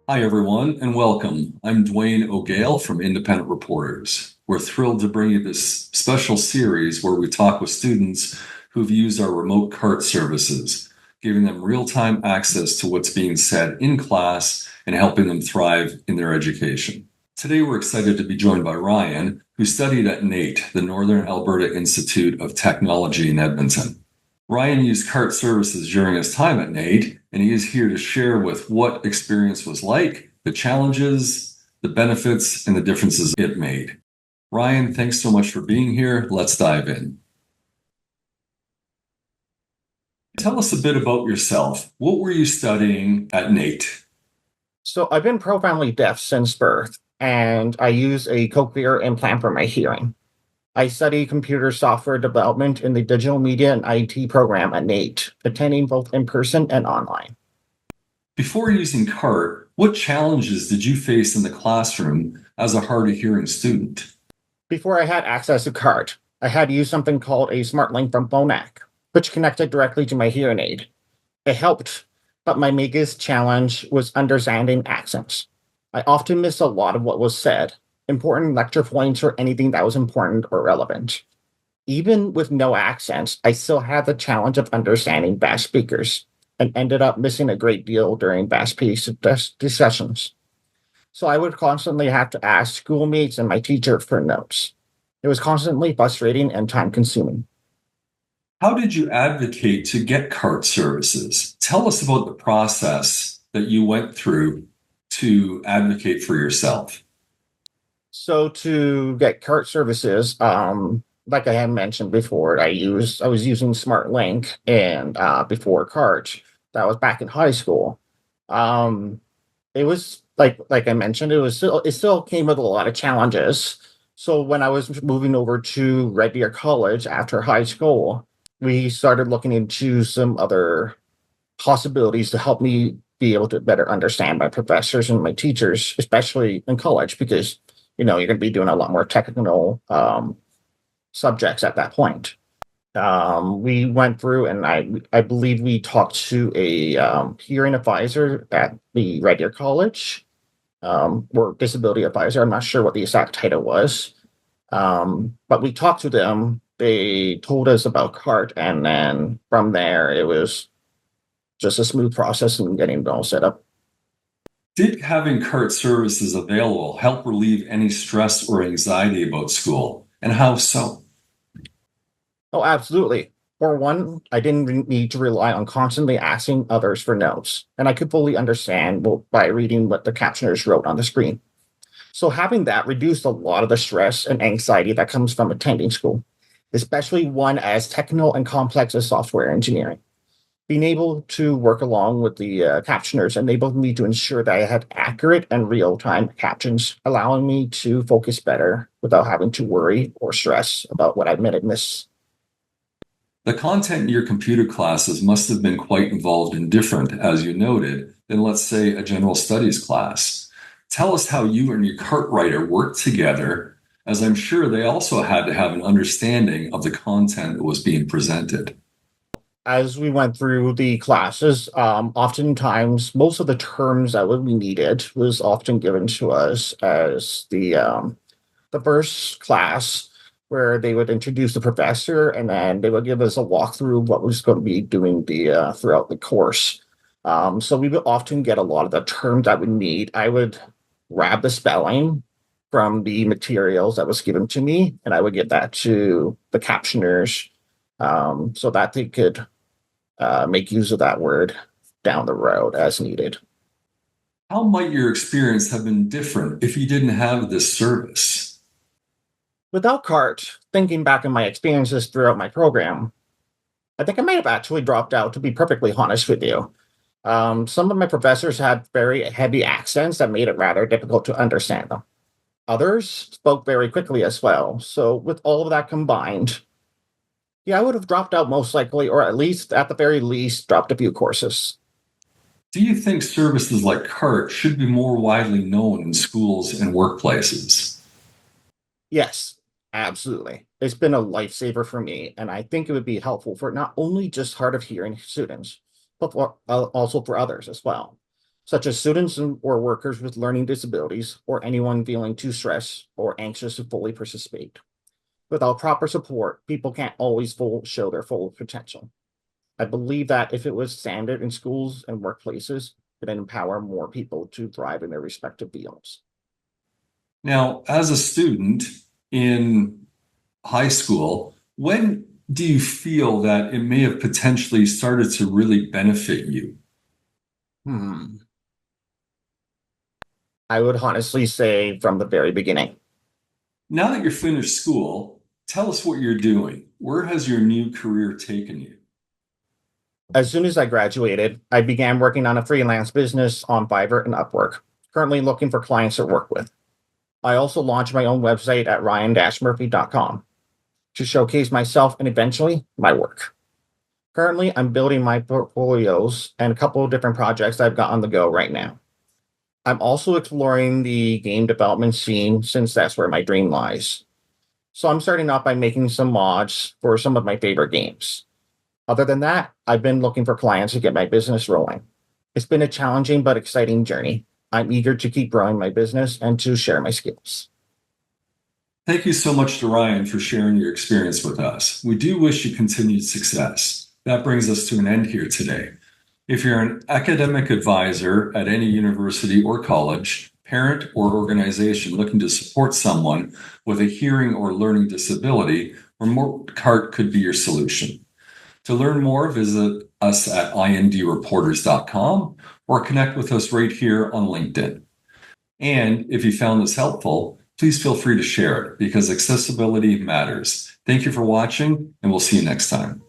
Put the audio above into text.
Hi, everyone, and welcome. I'm Dwayne O'Gale from Independent Reporters. We're thrilled to bring you this special series where we talk with students who've used our remote cart services, giving them real-time access to what's being said in class and helping them thrive in their education. Today, we're excited to be joined by Ryan, who studied at NAIT, the Northern Alberta Institute of Technology in Edmonton. Ryan used cart services during his time at NAIT, and he is here to share with what experience was like, the challenges, the benefits, and the differences it made. Ryan, thanks so much for being here. Let's dive in. Tell us a bit about yourself. What were you studying at NAIT? So I've been profoundly deaf since birth, and I use a cochlear implant for my hearing. I study computer software development in the digital media and IT program at NAIT, attending both in person and online. Before using CART, what challenges did you face in the classroom as a hard of hearing student? Before I had access to CART, I had used something called a Smart Link from Phonak, which connected directly to my hearing aid. It helped, but my biggest challenge was understanding accents. I often missed a lot of what was said, important lecture points or anything that was important or relevant. Even with no accents, I still had the challenge of understanding fast speakers and ended up missing a great deal during fast-paced discussions. So I would constantly have to ask schoolmates and my teacher for notes. It was constantly frustrating and time-consuming. How did you advocate to get CART services? Tell us about the process that you went through to advocate for yourself. So to get cart services, like I had mentioned before, I was using SmartLink and before cart. That was back in high school. Um, it was like I mentioned, it still came with a lot of challenges. So when I was moving over to Red Deer College after high school, we started looking into some other possibilities to help me be able to better understand my professors and my teachers, especially in college, because you're going to be doing a lot more technical subjects at that point. We went through, and I believe we talked to a hearing advisor at the Red Deer College, or disability advisor. I'm not sure what the exact title was, but we talked to them. They told us about CART, and then from there, it was just a smooth process and getting it all set up. Did having CART services available help relieve any stress or anxiety about school? And how so? Oh, absolutely. For one, I didn't need to rely on constantly asking others for notes, and I could fully understand by reading what the captioners wrote on the screen. So having that reduced a lot of the stress and anxiety that comes from attending school, especially one as technical and complex as software engineering. Being able to work along with the captioners enabled me to ensure that I had accurate and real-time captions, allowing me to focus better without having to worry or stress about what I might miss. The content in your computer classes must have been quite involved and different, as you noted, than, let's say, a general studies class. Tell us how you and your CART writer worked together, as I'm sure they also had to have an understanding of the content that was being presented. As we went through the classes, oftentimes most of the terms that we needed was often given to us as the first class, where they would introduce the professor and then they would give us a walkthrough of what was going to be doing the throughout the course. So we would often get a lot of the terms that we need. I would grab the spelling from the materials that was given to me, and I would give that to the captioners so that they could make use of that word down the road as needed. How might your experience have been different if you didn't have this service? Without CART, thinking back on my experiences throughout my program, I think I might have actually dropped out, to be perfectly honest with you. Some of my professors had very heavy accents that made it rather difficult to understand them. Others spoke very quickly as well. So, with all of that combined, yeah, I would have dropped out most likely, or at least, at the very least, dropped a few courses. Do you think services like CART should be more widely known in schools and workplaces? Yes, absolutely. It's been a lifesaver for me, and I think it would be helpful for not only just hard of hearing students, but also for others as well. such as students or workers with learning disabilities, or anyone feeling too stressed or anxious to fully participate. Without proper support, people can't always show their full potential. I believe that if it was standard in schools and workplaces, it would empower more people to thrive in their respective fields. Now, as a student in high school, when do you feel that it may have potentially started to really benefit you? Hmm. I would honestly say from the very beginning. Now that you're finished school, tell us what you're doing. Where has your new career taken you? As soon as I graduated, I began working on a freelance business on Fiverr and Upwork, currently looking for clients to work with. I also launched my own website at rion-murphy.com to showcase myself and eventually my work. Currently, I'm building my portfolios and a couple of different projects I've got on the go right now. I'm also exploring the game development scene since that's where my dream lies. So I'm starting off by making some mods for some of my favorite games. Other than that, I've been looking for clients to get my business rolling. It's been a challenging but exciting journey. I'm eager to keep growing my business and to share my skills. Thank you so much to Ryan for sharing your experience with us. We do wish you continued success. That brings us to an end here today. If you're an academic advisor at any university or college, parent, or organization looking to support someone with a hearing or learning disability, Remote Cart could be your solution. To learn more, visit us at indreporters.com or connect with us right here on LinkedIn. And if you found this helpful, please feel free to share it because accessibility matters. Thank you for watching, and we'll see you next time.